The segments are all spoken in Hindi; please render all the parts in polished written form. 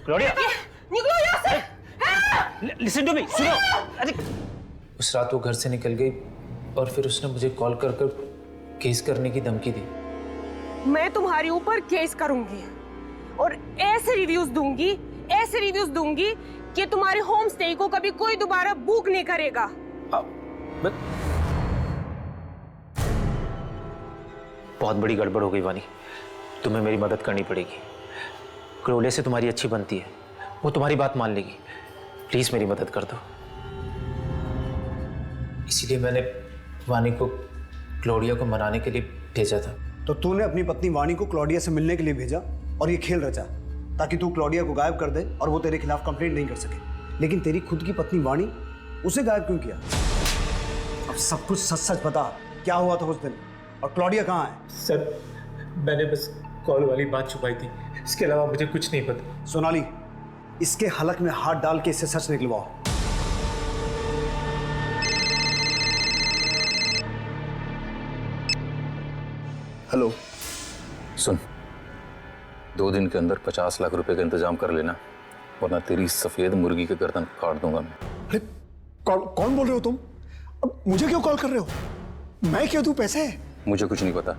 क्लोडिया निकलो यहाँ से। लिसन टू मी, सुनो। अरे उस रात वो घर से निकल गई और फिर उसने मुझे कॉल कर कर केस करने की धमकी दी। मैं तुम्हारे ऊपर केस करूंगी और ऐसे रिव्यूज दूंगी कि तुम्हारे होम स्टे को कभी कोई दोबारा बुक नहीं करेगा। बहुत बड़ी गड़बड़ हो गई वानी, तुम्हें मेरी मदद करनी पड़ेगी। क्लोडिया से तुम्हारी अच्छी बनती है, वो तुम्हारी बात मान लेगी। प्लीज मेरी मदद कर दो। इसीलिए मैंने वानी को क्लोडिया को मनाने के लिए भेजा था। तो तूने अपनी पत्नी वानी को क्लोडिया से मिलने के लिए भेजा और ये खेल रचा ताकि तू क्लोडिया को गायब कर दे और वो तेरे खिलाफ कंप्लेंट नहीं कर सके। लेकिन तेरी खुद की पत्नी वानी, उसे गायब क्यों किया? अब सब कुछ सच सच बता, क्या हुआ था उस दिन और क्लोडिया कहाँ है? सर, मैंने बस कॉल वाली बात छुपाई थी, इसके अलावा मुझे कुछ नहीं पता। सोनाली, इसके हलक में हाथ डाल के इससे सच निकलवाओ। हेलो, सुन, 2 दिन के अंदर 50 लाख रुपए का इंतजाम कर लेना, वरना तेरी सफेद मुर्गी के गर्दन काट दूंगा मैं। अरे कौन बोल रहे हो तुम? अब मुझे क्यों कॉल कर रहे हो? मैं क्यों दूं पैसे? मुझे कुछ नहीं पता,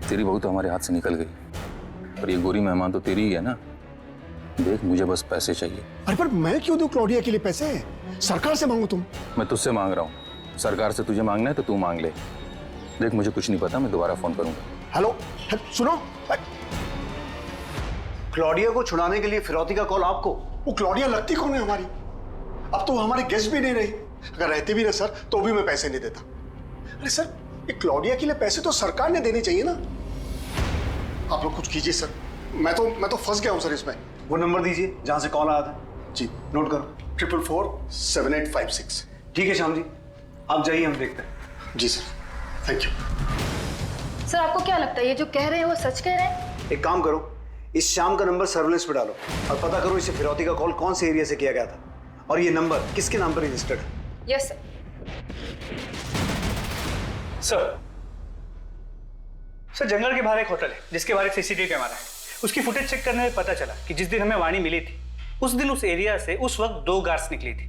तेरी बहू तो हमारे हाथ से निकल गई और ये गोरी मेहमान तो तेरी ही है ना। देख, मुझे बस पैसे चाहिए। अरे पर मैं क्यों दूं क्लोडिया के लिए पैसे? सरकार से मांगू तुम? मैं तुझसे मांग रहा हूँ, सरकार से तुझे मांगना है तो तू मांग ले। देख, मुझे कुछ नहीं पता, मैं दोबारा फोन करूंगा। हेलो, सुनो, क्लोडिया को छुड़ाने के लिए फिरौती का कॉल आपको? वो क्लोडिया लगती कौन है हमारी? अब तो वो हमारे गेस्ट भी नहीं रही। अगर रहते भी ना सर, तो भी मैं पैसे नहीं देता। अरे सर, ये क्लोडिया के लिए पैसे तो सरकार ने देने चाहिए ना। आप लोग कुछ कीजिए सर, मैं तो फंस गया हूँ सर इसमें। वो नंबर दीजिए जहां से कॉल आया था। जी, नोट करो। 444-7856। ठीक है श्याम जी, आप जाइए, हम देखते हैं। जी सर, थैंक यू। सर, आपको क्या लगता है ये जो कह रहे हैं वो सच कह रहे हैं? एक काम करो, इस शाम का नंबर सर्विलेंस पे डालो और पता करो इसे फिरौती का कॉल कौन से एरिया से किया गया था और ये नंबर किसके नाम पर रजिस्टर्ड है। Yes sir. सर, जंगल के बाहर एक होटल है जिसके बाहर एक सीसीटीवी कैमरा है। उसकी फुटेज चेक करने में पता चला कि जिस दिन हमें वाणी मिली थी उस दिन उस एरिया से उस वक्त 2 गार्ड्स निकली थी।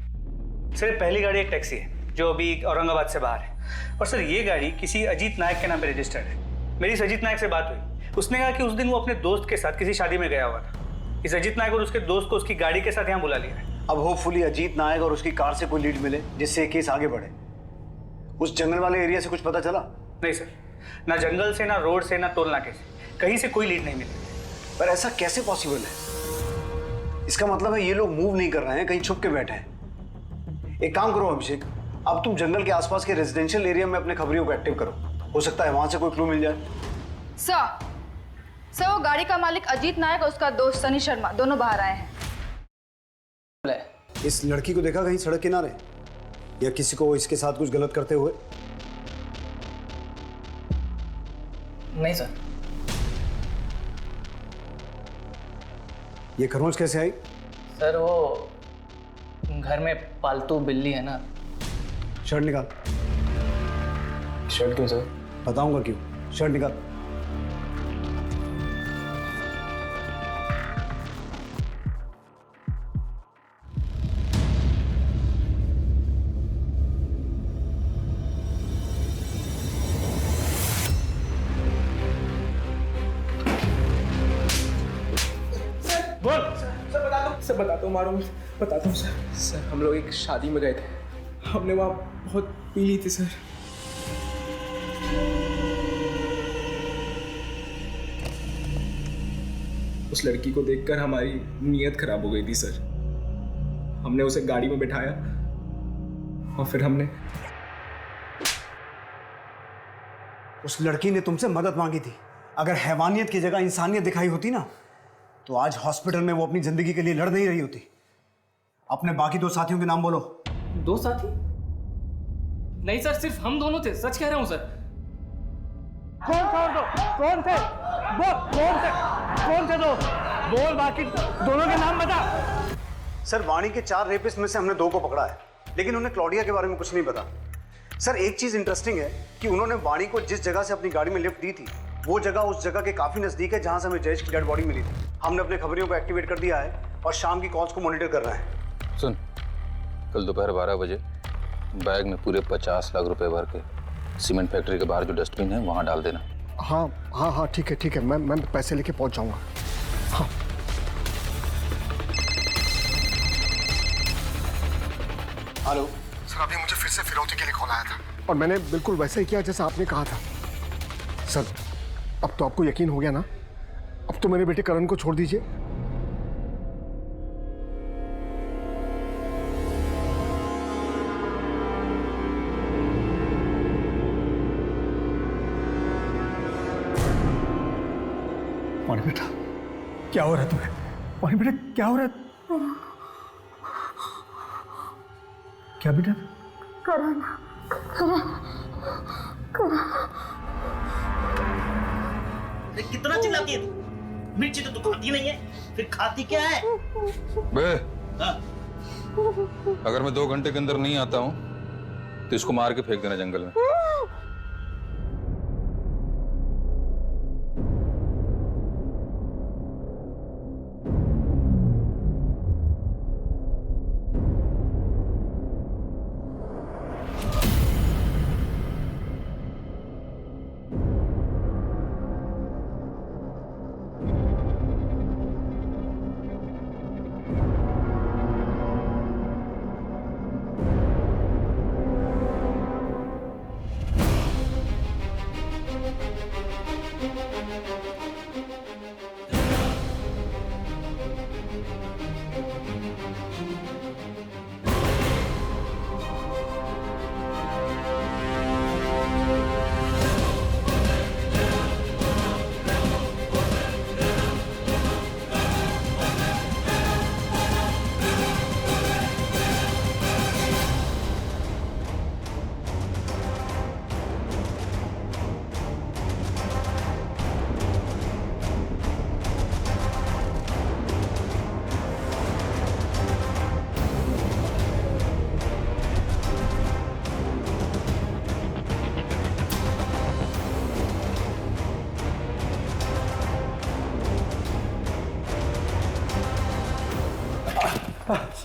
सर, पहली गाड़ी एक टैक्सी है जो अभी औरंगाबाद से बाहर है और सर ये गाड़ी किसी अजीत नायक के नाम पर रजिस्टर्ड है। मेरी इस अजीत नायक से बात हुई, उसने कहा कि उस दिन वो अपने दोस्त के साथ किसी शादी में गया हुआ था। इस अजीत नायक और उसके दोस्त को उसकी गाड़ी के साथ यहाँ बुला लिया है। अब होपफुली अजीत नायक और उसकी कार से कोई लीड मिले जिससे केस आगे बढ़े। उस जंगल वाले एरिया से कुछ पता चला? नहीं सर, ना जंगल से, ना रोड से, ना टोल नाके से, कहीं से कोई लीड नहीं मिली। पर ऐसा कैसे पॉसिबल है? इसका मतलब है ये लोग मूव नहीं कर रहे हैं, कहीं छुप के बैठे हैं। एक काम करो अभिषेक, अब तुम जंगल के आसपास के रेजिडेंशियल एरिया में अपने खबरियों को एक्टिव करो, हो सकता है वहां से कोई क्लू मिल जाए। सर, वो गाड़ी का मालिक अजीत नायक और उसका दोस्त सनी शर्मा दोनों बाहर आए हैं। इस लड़की को देखा कहीं सड़क किनारे या किसी को इसके साथ कुछ गलत करते हुए? नहीं सर। ये खरोंच कैसे आई? सर, वो घर में पालतू बिल्ली है ना। शर्ट निकाल। शर्ट क्यों सर? बताऊंगा क्यों। शर्ट निकाल। सर बताता हूँ, मारो बताता हूँ सर। सर, हम लोग एक शादी में गए थे, हमने वहाँ बहुत पी ली थी सर। उस लड़की को देखकर हमारी नीयत खराब हो गई थी सर। हमने उसे गाड़ी में बिठाया और फिर हमने उस लड़की ने तुमसे मदद मांगी थी। अगर हैवानियत की जगह इंसानियत दिखाई होती ना तो आज हॉस्पिटल में वो अपनी जिंदगी के लिए लड़ नहीं रही होती। अपने बाकी 2 साथियों के नाम बोलो। 2 साथी? नहीं सर, सिर्फ हम दोनों थे, सच कह रहा हूँ सर। कौन थे? कौन थे दो? बोल, बाकी दोनों के नाम बता। सर, वाणी के 4 रेपिस्ट में से हमने 2 को पकड़ा है, लेकिन उन्हें क्लोडिया के बारे में कुछ नहीं पता। सर, एक चीज इंटरेस्टिंग है कि उन्होंने वाणी को जिस जगह से अपनी गाड़ी में लिफ्ट दी थी वो जगह उस जगह के काफी नजदीक है जहां से हमें जयेश की डेड बॉडी मिली थी। हमने अपने खबरियों को एक्टिवेट कर दिया है और शाम की कॉल्स को मॉनिटर कर रहे हैं। सुन, कल दोपहर 12 बजे बैग में पूरे 50 लाख रुपए भर के सीमेंट फैक्ट्री के बाहर जो डस्टबिन है वहां डाल देना। हाँ हाँ हाँ, ठीक है, मैं पैसे लेके पहुंच जाऊंगा। हाँ। हेलो सर, अभी मुझे फिर से फिरौती के लिए कॉल आया था और मैंने बिल्कुल वैसे ही किया जैसा आपने कहा था। सर, अब तो आपको यकीन हो गया ना? अब तो मेरे बेटे करण को छोड़ दीजिए। वानी बेटा, क्या हो रहा है तुम्हें? वानी बेटा, क्या हो रहा है? क्या बेटा? कितना चिल्लाती है तू? मिर्ची तो तू खाती नहीं है, फिर खाती क्या है? बे, हाँ? अगर मैं 2 घंटे के अंदर नहीं आता हूँ तो इसको मार के फेंक देना जंगल में।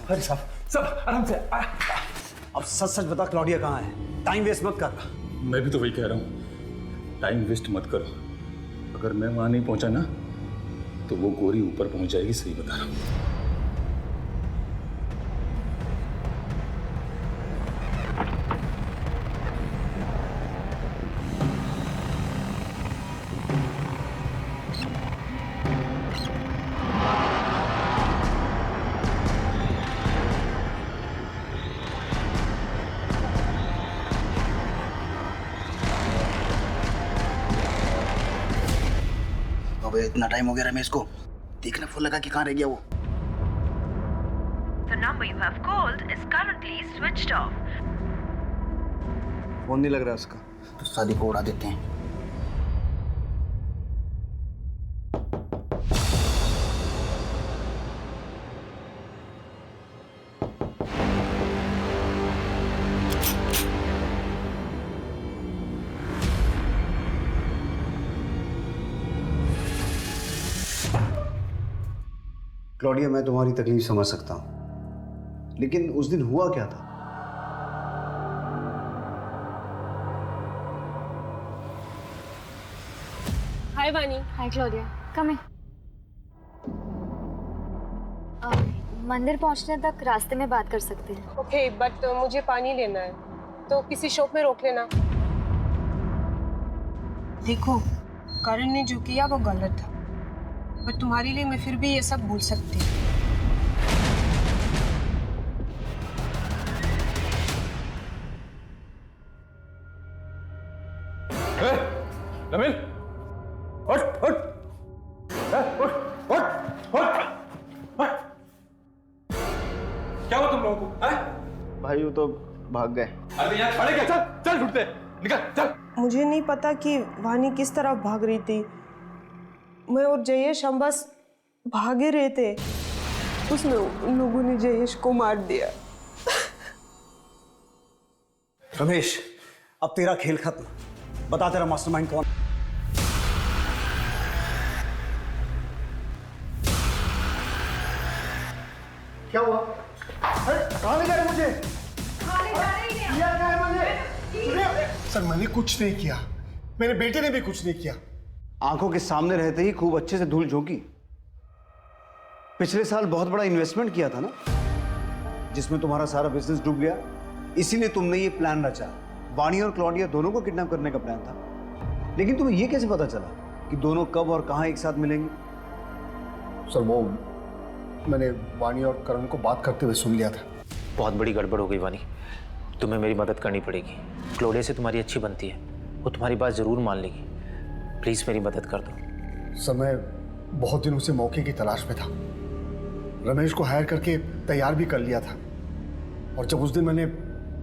अरे साहब आराम से। अब सच सच बता, क्लॉडिया कहाँ है? टाइम वेस्ट मत कर। मैं भी तो वही कह रहा हूँ, टाइम वेस्ट मत करो। अगर मैं वहां नहीं पहुंचा ना तो वो गोरी ऊपर पहुंच जाएगी, सही बता रहा हूँ। इतना टाइम हो गया रमेश को, देखना फोन लगा कि कहाँ रह गया वो। The number you have called is currently switched off. Phone नहीं लग रहा उसका। तो शादी को उड़ा देते हैं। क्लॉडिया, मैं तुम्हारी तकलीफ समझ सकता हूं, लेकिन उस दिन हुआ क्या था? हाय वानी। हाय क्लोडिया, कम इन। मंदिर पहुंचने तक रास्ते में बात कर सकते हैं। ओके, बट मुझे पानी लेना है, तो किसी शॉप में रोक लेना। देखो, करण ने जो किया वो गलत था, बट तुम्हारे लिए मैं फिर भी ये सब भूल सकती हूँ। नमिल, उठ उठ उठ उठ। क्या हुआ तुम लोगों को? भाई वो तो भाग गए। अरे यहाँ खड़े क्या? चल चल, ढूंढते निकल चल। मुझे नहीं पता कि वानी किस तरह भाग रही थी। मैं और जयेश हम बस भागे रहे थे, उसमें उन लोगों ने जयेश को मार दिया। रमेश, अब तेरा खेल खत्म। बता तेरा मास्टरमाइंड कौन? क्या हुआ? अरे कहाँ ले जा रहे मुझे? किया क्या है मैंने? सर मैंने कुछ नहीं किया, मेरे बेटे ने भी कुछ नहीं किया। आंखों के सामने रहते ही खूब अच्छे से धूल झोंकी। पिछले साल बहुत बड़ा इन्वेस्टमेंट किया था ना, जिसमें तुम्हारा सारा बिजनेस डूब गया। इसीलिए तुमने ये प्लान रचा। वाणी और क्लॉडिया दोनों को किडनैप करने का प्लान था। लेकिन तुम्हें ये कैसे पता चला कि दोनों कब और कहां एक साथ मिलेंगे? सर वो मैंने वाणी और करण को बात करते हुए सुन लिया था। बहुत बड़ी गड़बड़ हो गई वानी, तुम्हें मेरी मदद करनी पड़ेगी। क्लोडिया से तुम्हारी अच्छी बनती है, वो तुम्हारी बात ज़रूर मान लेगी। प्लीज़ मेरी मदद कर दो। सर मैं बहुत दिनों से मौके की तलाश में था। रमेश को हायर करके तैयार भी कर लिया था, और जब उस दिन मैंने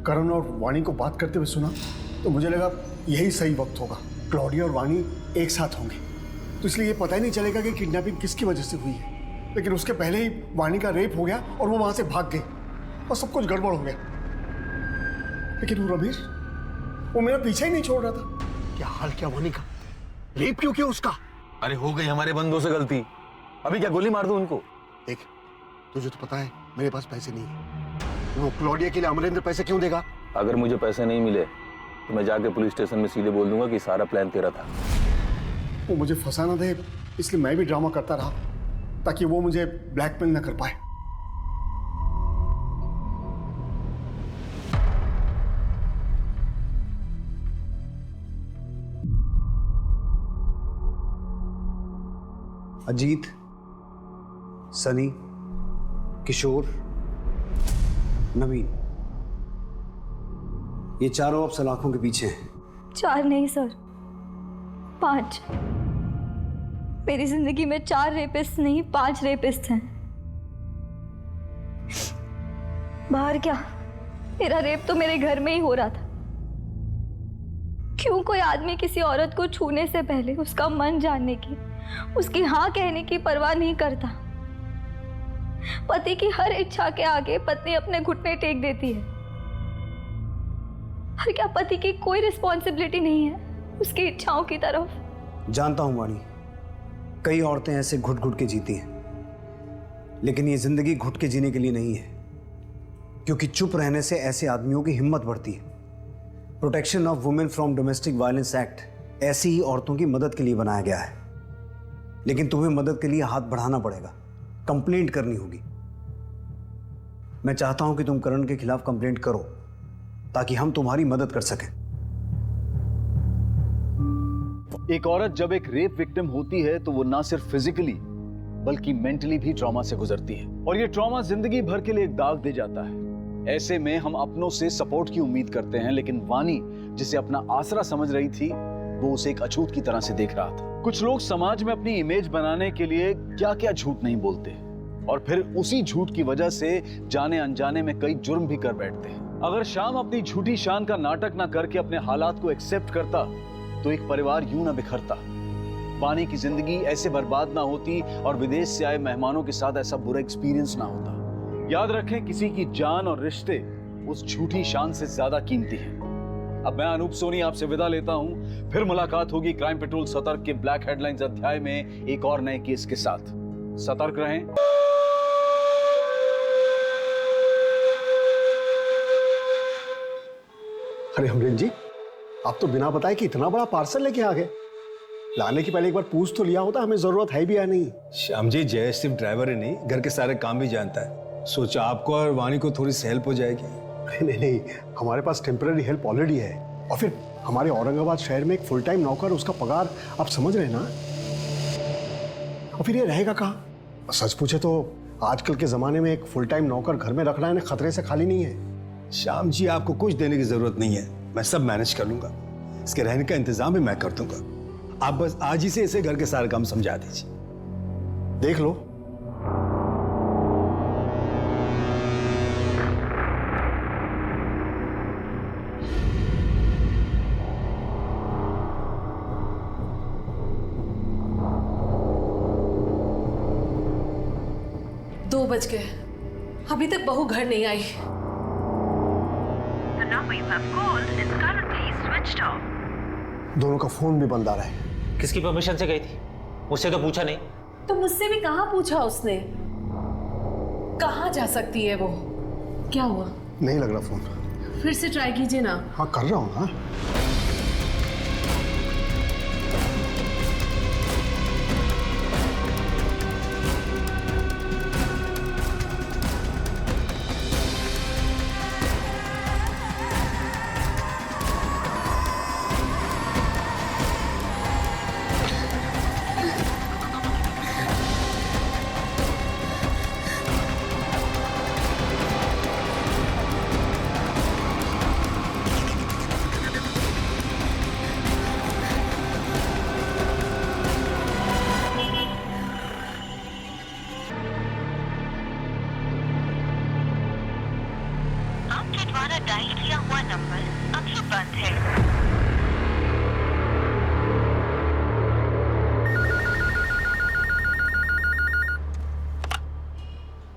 करण और वाणी को बात करते हुए सुना तो मुझे लगा यही सही वक्त होगा। क्लॉडिया और वाणी एक साथ होंगे तो इसलिए ये पता ही नहीं चलेगा कि किडनैपिंग किसकी वजह से हुई है। लेकिन उसके पहले ही वाणी का रेप हो गया और वो वहां से भाग गई और सब कुछ गड़बड़ हो गया। लेकिन वो रमेश, वो मेरा पीछा ही नहीं छोड़ रहा था। क्या हाल क्या वाणी का? रेप क्यों किया उसका? अरे हो गई हमारे बंदों से गलती, अभी क्या गोली मार दूं उनको? देख, तुझे तो पता है मेरे पास पैसे नहीं है। वो क्लॉडिया के लिए अमरेंद्र पैसे क्यों देगा? अगर मुझे पैसे नहीं मिले तो मैं जाके पुलिस स्टेशन में सीधे बोल दूंगा कि सारा प्लान तेरा था। वो मुझे फंसा ना दे, इसलिए मैं भी ड्रामा करता रहा ताकि वो मुझे ब्लैकमेल ना कर पाए। अजीत, सनी, किशोर, नवीन, ये चारों अब सलाखों के पीछे हैं। 4 नहीं सर, 5। मेरी जिंदगी में 4 रेपिस्ट नहीं 5 रेपिस्ट हैं। बाहर क्या, मेरा रेप तो मेरे घर में ही हो रहा था। क्यों कोई आदमी किसी औरत को छूने से पहले उसका मन जानने की, उसकी हाँ कहने की परवाह नहीं करता? पति की हर इच्छा के आगे पत्नी अपने घुटने टेक देती है। और क्या पति की कोई रिस्पॉन्सिबिलिटी नहीं है उसकी इच्छाओं की तरफ? जानता हूं वाणी, कई औरतें ऐसे घुट घुट के जीती हैं, लेकिन ये जिंदगी घुट के जीने के लिए नहीं है, क्योंकि चुप रहने से ऐसे आदमियों की हिम्मत बढ़ती है। Protection of women from domestic violence act ऐसी ही औरतों की मदद के लिए बनाया गया है। लेकिन तुम्हें मदद के लिए हाथ बढ़ाना पड़ेगा, कंप्लेंट करनी होगी। मैं चाहता हूं कि तुम करण के खिलाफ कंप्लेंट करो ताकि हम तुम्हारी मदद कर सकें। एक औरत जब एक रेप विक्टिम होती है तो वो ना सिर्फ फिजिकली बल्कि मेंटली भी ट्रॉमा से गुजरती है, और ये ट्रॉमा जिंदगी भर के लिए एक दाग दे जाता है। ऐसे में हम अपनों से सपोर्ट की उम्मीद करते हैं, लेकिन वानी जिसे अपना आसरा समझ रही थी वो उसे एक अछूत की तरह से देख रहा था। कुछ लोग समाज में अपनी इमेज बनाने के लिए क्या क्या झूठ नहीं बोलते, और फिर उसी झूठ की वजह से जाने अनजाने में कई जुर्म भी कर बैठते हैं। अगर श्याम अपनी झूठी शान का नाटक ना करके अपने हालात को एक्सेप्ट करता तो एक परिवार यूं ना बिखरता, वानी की जिंदगी ऐसे बर्बाद ना होती, और विदेश से आए मेहमानों के साथ ऐसा बुरा एक्सपीरियंस ना होता। याद रखें, किसी की जान और रिश्ते उस झूठी शान से ज्यादा कीमती है। अब मैं अनूप सोनी आपसे विदा लेता हूं। फिर मुलाकात होगी क्राइम पेट्रोल सतर्क के ब्लैक हेडलाइंस अध्याय में एक और नए केस के साथ। सतर्क रहें। अरे अमरेंद्र जी, आप तो बिना बताए कि इतना बड़ा पार्सल लेके आ गए। लाने के पहले एक बार पूछ तो लिया होता, हमें जरूरत है भी या नहीं। श्याम जी, जय सिर्फ ड्राइवर ही नहीं, घर के सारे काम भी जानता है। सोचा आपको और वाणी को थोड़ी सी हेल्प हो जाएगी। नहीं नहीं, हमारे पास टेम्पररी हेल्प ऑलरेडी है, और फिर हमारे औरंगाबाद शहर में एक फुल टाइम नौकर, उसका पगार आप समझ रहे हैं ना। और फिर ये रहेगा कहाँ? सच पूछे तो आजकल के जमाने में एक फुल टाइम नौकर घर में रखना है ना, खतरे से खाली नहीं है। श्याम जी, आपको कुछ देने की जरूरत नहीं है, मैं सब मैनेज कर लूंगा। इसके रहने का इंतजाम भी मैं कर दूंगा। आप बस आज ही से इसे घर के सारे काम समझा दीजिए। देख लो। दो बज गए, अभी तक बहू घर नहीं आई। The number you have called is currently switched off. दोनों का फोन भी बंद आ रहा है। किसकी परमिशन से गई थी? मुझसे तो पूछा नहीं। तो मुझसे भी कहाँ पूछा उसने? कहाँ जा सकती है वो? क्या हुआ? नहीं लग रहा फोन। फिर से ट्राई कीजिए ना। हाँ कर रहा हूँ। हाँ आपके द्वारा डायल किया हुआ नंबर अभी बंद है।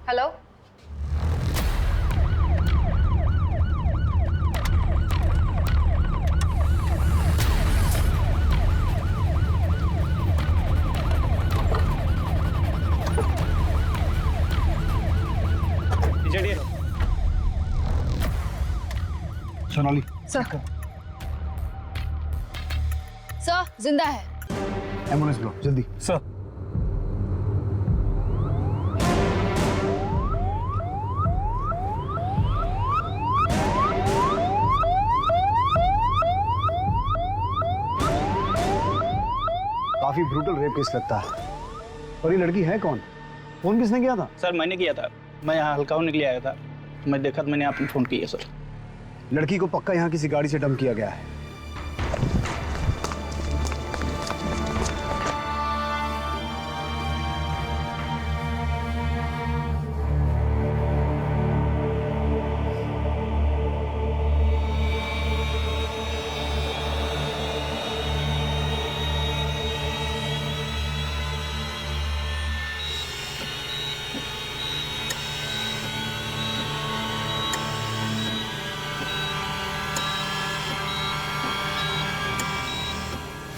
हेलो। चढ़िए। सोनाली सर। सर जिंदा है। एम्बुलेंस बुलाओ जल्दी। सर। काफी ब्रूटल रेप केस लगता है। और ये लड़की है कौन? फोन किसने किया था? सर मैंने किया था, मैं यहाँ हल्का होने के लिए आया था, मैं देखा तो मैंने आपने फ़ोन किया सर। लड़की को पक्का यहाँ किसी गाड़ी से डंप किया गया है।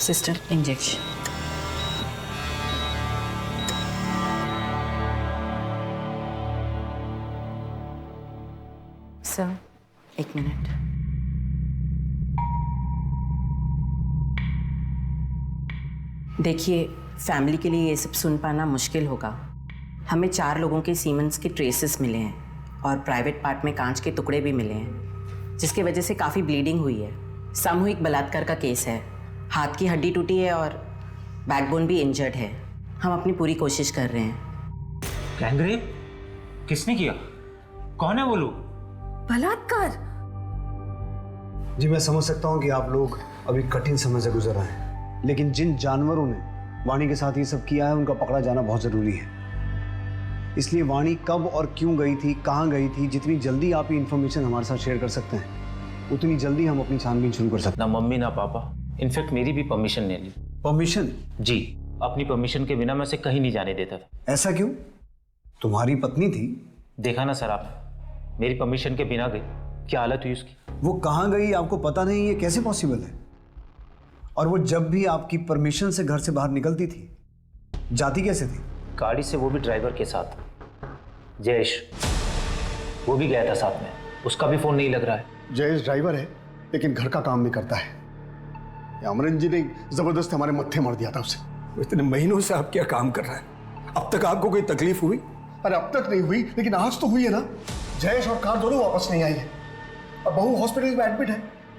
Sister injection. Sir 1 minute. देखिए, फैमिली के लिए ये सब सुन पाना मुश्किल होगा। हमें 4 लोगों के सीमेंस के ट्रेसेस मिले हैं और प्राइवेट पार्ट में कांच के टुकड़े भी मिले हैं, जिसकी वजह से काफ़ी ब्लीडिंग हुई है। सामूहिक बलात्कार का केस है। हाथ की हड्डी टूटी है और बैकबोन भी इंजर्ड है। हम अपनी पूरी कोशिश कर रहे हैं। गैंगरेप? किसने किया? कौन है वो लोग? बलात्कार? जी मैं समझ सकता हूँ कि आप लोग अभी कठिन समय से गुजर रहे हैं, लेकिन जिन जानवरों ने वाणी के साथ ये सब किया है उनका पकड़ा जाना बहुत जरूरी है। इसलिए वाणी कब और क्यों गई थी, कहाँ गई थी, जितनी जल्दी आप ये इन्फॉर्मेशन हमारे साथ शेयर कर सकते हैं उतनी जल्दी हम अपनी छानबीन शुरू कर सकते हैं। ना मम्मी ना पापा, इनफैक्ट मेरी भी परमिशन नहीं ली। परमिशन? जी, अपनी परमिशन के बिना मैं उसे कहीं नहीं जाने देता था। ऐसा क्यों? तुम्हारी पत्नी थी। देखा ना सर आप, मेरी परमिशन के बिना गई, क्या हालत हुई उसकी। वो कहाँ गई आपको पता नहीं, ये कैसे पॉसिबल है? और वो जब भी आपकी परमिशन से घर से बाहर निकलती थी, जाती कैसे थी? गाड़ी से, वो भी ड्राइवर के साथ। जयेश, वो भी गया था साथ में, उसका भी फोन नहीं लग रहा है। जयेश ड्राइवर है लेकिन घर का काम भी करता है। अमरन जी ने जबरदस्त हमारे मत्थे मार दिया था उसे। इतने महीनों से आप क्या काम कर रहा है? अब तक आपको कोई तकलीफ हुई? अरे अब तक नहीं हुई, लेकिन आज तो हुई है ना। जयेश और कार दोनों वापस नहीं आई है और बहू हॉस्पिटल में एडमिट है।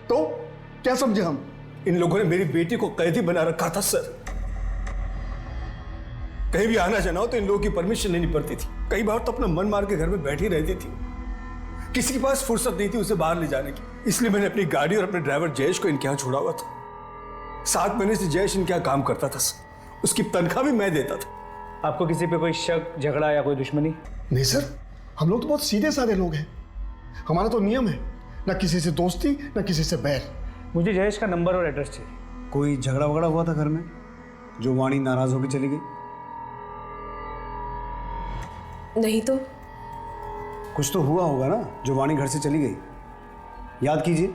तो क्या समझे हम? इन लोगों ने मेरी बेटी को कैदी बना रखा था सर। कहीं भी आना जाना हो तो इन लोगों की परमिशन लेनी पड़ती थी। कई बार तो अपना मन मार के घर में बैठी रहती थी। किसी के पास फुर्सत नहीं थी उसे बाहर ले जाने की। इसलिए मैंने अपनी गाड़ी और अपने ड्राइवर जयेश को इनके यहाँ छोड़ा हुआ था। 7 महीने से जयेश इनके यहाँ काम करता था सर। उसकी तनख्वाह भी मैं देता था। आपको किसी पे कोई शक, झगड़ा या कोई दुश्मनी? नहीं सर, हम लोग तो बहुत सीधे साधे लोग हैं। हमारा तो नियम है, ना किसी से दोस्ती ना किसी से बैर। मुझे जयेश का नंबर और एड्रेस चाहिए। कोई झगड़ा वगड़ा हुआ था घर में जो वाणी नाराज होकर चली गई? नहीं तो। कुछ तो हुआ होगा ना जो वाणी घर से चली गई। याद कीजिए,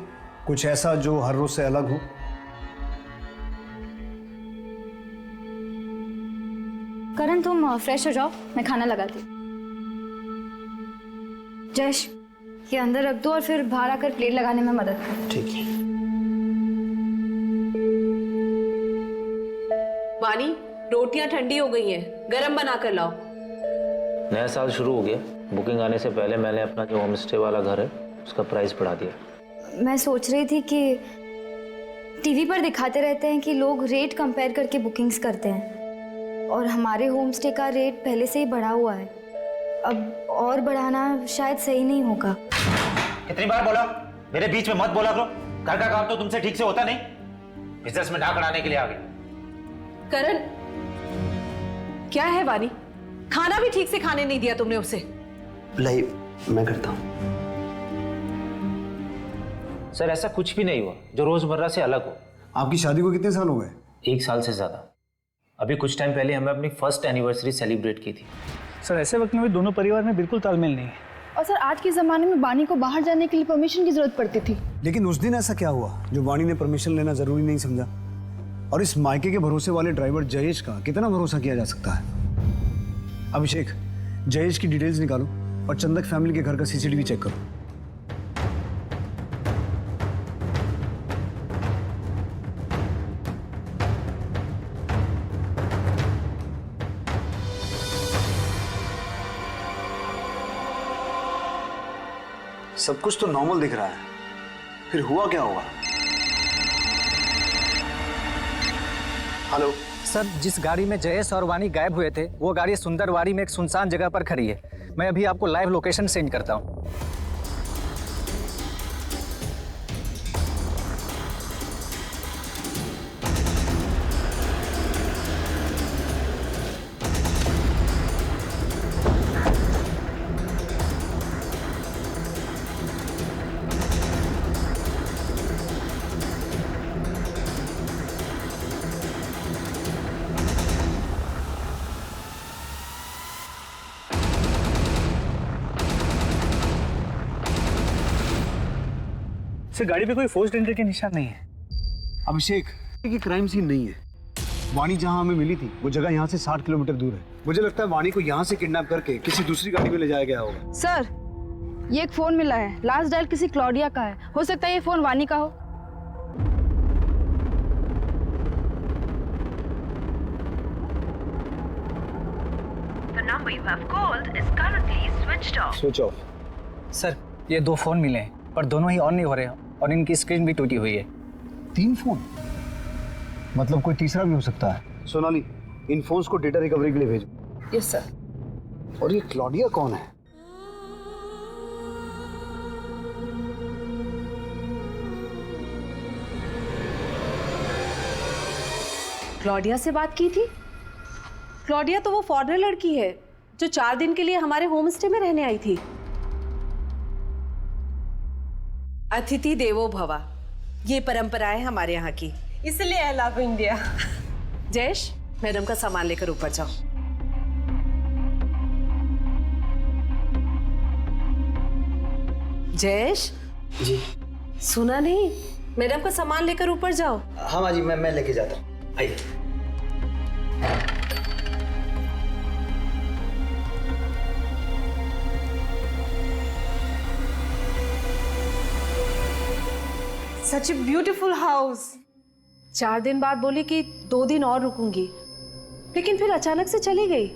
कुछ ऐसा जो हर रोज से अलग हो। करण तुम फ्रेश हो जाओ, मैं खाना लगाती हूँ। जश, ये अंदर रख दो और फिर बाहर आकर प्लेट लगाने में मदद करो। ठीक है। वानी, रोटियां ठंडी हो गई हैं, गरम बना कर लाओ। नया साल शुरू हो गया। बुकिंग आने से पहले मैंने अपना जो होम स्टे वाला घर है उसका प्राइस बढ़ा दिया। मैं सोच रही थी कि टीवी पर दिखाते रहते हैं कि लोग रेट कंपेयर करके बुकिंग्स करते हैं और हमारे होम स्टे का रेट पहले से ही बढ़ा हुआ है। अब और बढ़ाना शायद सही नहीं होगा। कितनी बार बोला, मेरे बीच में मत बोला करो। घर का काम तो तुमसे ठीक से होता नहीं। बिजनेस में नाक अड़ाने के लिए आ गए। करण, क्या है वानी? खाना भी ठीक से खाने नहीं दिया तुमने उसे। लाइव मैं करता हूँ। सर ऐसा कुछ भी नहीं हुआ जो रोजमर्रा से अलग हो। आपकी शादी को कितने साल हो गए? 1 साल से ज्यादा। अभी कुछ टाइम पहले हमें अपनी फर्स्ट एनिवर्सरी सेलिब्रेट की थी। सर ऐसे वक्त में भी दोनों परिवार में बिल्कुल तालमेल नहीं है। और सर आज के ज़माने में वानी को बाहर जाने के लिए परमिशन की ज़रूरत पड़ती थी। लेकिन उस दिन ऐसा क्या हुआ जो वाणी ने परमिशन लेना जरूरी नहीं समझा? और इस मायके के भरोसे वाले ड्राइवर जयेश का कितना भरोसा किया जा सकता है? अभिषेक, जयेश की डिटेल्स निकालो और चंदक फैमिली के घर का सीसीटीवी चेक करो। सब कुछ तो नॉर्मल दिख रहा है, फिर हुआ क्या होगा? हेलो सर, जिस गाड़ी में जयेश और वानी गायब हुए थे वो गाड़ी सुंदरवाड़ी में एक सुनसान जगह पर खड़ी है। मैं अभी आपको लाइव लोकेशन सेंड करता हूँ। सर गाड़ी पे कोई फोर्स्ड एंट्री के निशान नहीं है। अभिषेक, ये क्राइम सीन नहीं है। वाणी जहां हमें मिली थी वो जगह यहाँ से 60 किलोमीटर दूर है। मुझे लगता है वाणी को यहाँ से किडनैप करके किसी दूसरी गाड़ी में ले जाया गया होगा। सर, ये एक फ़ोन मिला है, लास्ट डायल किसी क्लॉडिया का है। हो सकता है ये फ़ोन वानी का हो। The number you have called is currently switched off. Switch off. Sir, ये 2 फोन मिले हैं पर दोनों ही ऑन नहीं हो रहे हैं और इनकी स्क्रीन भी टूटी हुई है। 3 फोन? मतलब कोई तीसरा भी हो सकता है। सोनाली, इन फोन्स को डेटा रिकवरी के लिए भेजो। Yes sir. और ये क्लॉडिया कौन है? क्लॉडिया से बात की थी? क्लॉडिया तो वो फॉरेनर लड़की है जो 4 दिन के लिए हमारे होम स्टे में रहने आई थी। अतिथि देवो भवा, ये परंपरा है हमारे यहाँ की, इसलिए I love India. Jayesh, madam का सामान लेकर ऊपर जाओ। जयेश जी। सुना नहीं? मैडम का सामान लेकर ऊपर जाओ। हाँ माँ जी, मैं लेके जाता हूँ। आइए। Such a beautiful house. 4 दिन बाद बोली कि 2 दिन और रुकूंगी, लेकिन फिर अचानक से चली गई।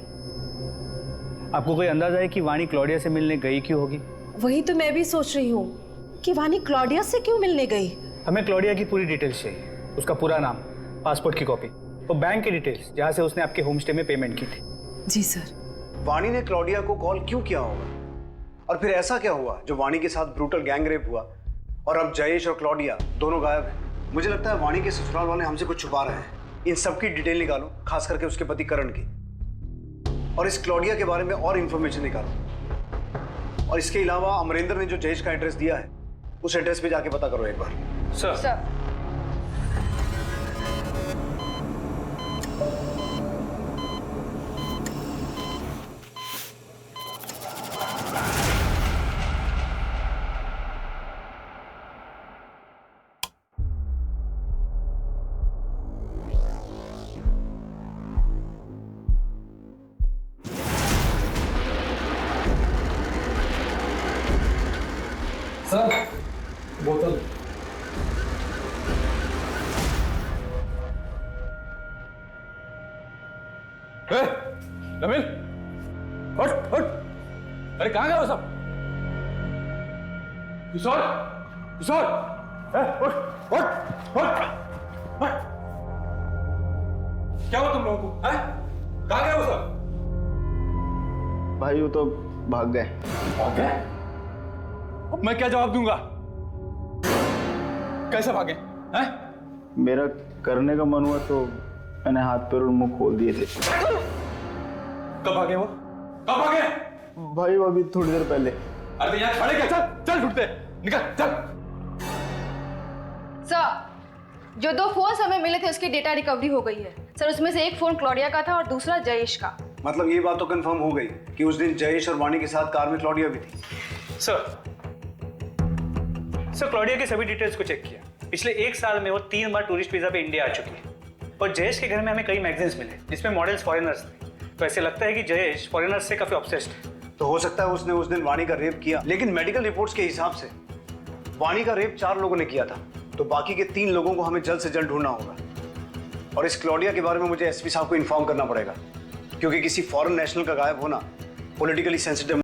आपको कोई अंदाजा है कि वाणी क्लॉडिया से मिलने गई क्यों होगी? वही तो मैं भी सोच रही हूँ कि वानी क्लॉडिया से क्यों मिलने गई। हमें क्लॉडिया की पूरी डिटेल्स चाहिए। उसका पूरा नाम, पासपोर्ट की कॉपी, वो बैंक की डिटेल्स जहाँ से उसने आपके होम स्टे में पेमेंट की थी। जी सर। वाणी ने क्लॉडिया को कॉल क्यों किया होगा? और फिर ऐसा क्या हुआ जो वाणी के साथ ब्रूटल गैंग रेप हुआ और अब जयेश और क्लॉडिया दोनों गायब हैं? मुझे लगता है वाणी के ससुराल वाले हमसे कुछ छुपा रहे हैं। इन सब की डिटेल निकालो, खास करके उसके पति करण की, और इस क्लॉडिया के बारे में और इंफॉर्मेशन निकालो। और इसके अलावा अमरेंद्र ने जो जयेश का एड्रेस दिया है उस एड्रेस पे जाके पता करो एक बार। सर। सर बोतल। नमिल हट हट, अरे कहाँ गया वो सब? किशोर किशोर, उठ उठ उठ, क्या हुआ तुम लोगों को? कहाँ गया वो सब? भाई वो तो भाग गए। भाग गए? अब मैं क्या जवाब दूंगा? कैसे भागे? हैं? मेरा करने का मन हुआ तो मैंने हाथ पैर और मुंह खोल दिए थे। कब भागे वो? कब भागे? भाई वो अभी थोड़ी देर पहले। अरे तो यहाँ खड़े क्या? चल चल, ढूंढते निकल चल। सर, जो 2 फोन हमें मिले थे उसकी डेटा रिकवरी हो गई है सर। उसमें से एक फोन क्लॉडिया का था और दूसरा जयेश का। मतलब ये बात तो कंफर्म हो गई कि उस दिन जयेश और वाणी के साथ कार में क्लॉडिया भी थी। सर क्लॉडिया के सभी डिटेल्स को चेक किया। पिछले 1 साल में वो 3 बार टूरिस्ट वीजा पे इंडिया आ चुकी है। और जयेश के घर में हमें कई मैगजीन्स मिले जिसमें मॉडल्स फॉरेनर्स थे। तो ऐसे लगता है कि जयेश फॉरेनर्स से काफी ऑब्सेस्ड है। तो हो सकता है उसने उस दिन वाणी का रेप किया, लेकिन मेडिकल रिपोर्ट्स के हिसाब से वाणी का रेप 4 लोगों ने किया था। तो बाकी के 3 लोगों को हमें जल्द से जल्द ढूंढना होगा। और इस क्लॉडिया के बारे में मुझे एसपी साहब को इन्फॉर्म करना पड़ेगा, क्योंकि किसी फॉरेन नेशनल का गायब होना पॉलिटिकली सेंसिटिव